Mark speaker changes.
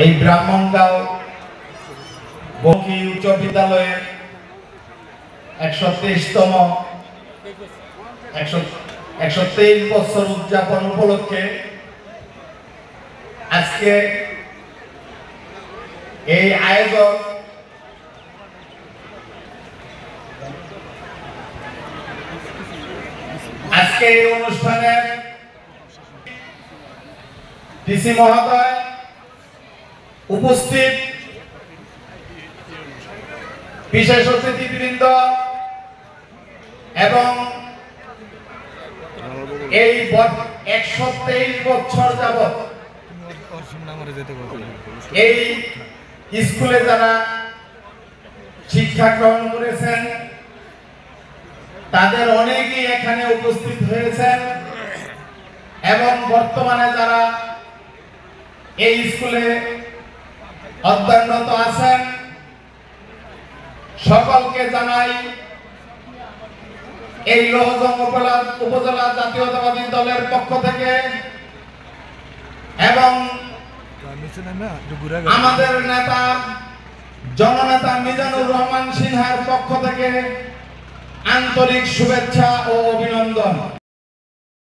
Speaker 1: এই ব্রাহ্মণগাঁও বঙ্কি উচ্চ বিদ্যালয়ের 123তম 123 বছর উদযাপন উপলক্ষে আজকে এই আয়োজন আজকে এই অনুষ্ঠানে ডিসি মহোদয় উপস্থিত বিশেষ অতিথিবৃন্দ এবং এই 123 বছর যাবত এই স্কুলে যারা শিক্ষা গ্রহণ করেছেন তাদের অনেকেই এখানে উপস্থিত হয়েছেন এবং বর্তমানে যারা এই স্কুলে অধ্যয়নরত আছেন সকলকে জানাই এই লোহজং উপজেলা জাতীয়তাবাদী দলের পক্ষ থেকে এবং আমাদের নেতা জননেতা মিজানুর রহমান সিনহার পক্ষ থেকে আন্তরিক শুভেচ্ছা ও অভিনন্দন।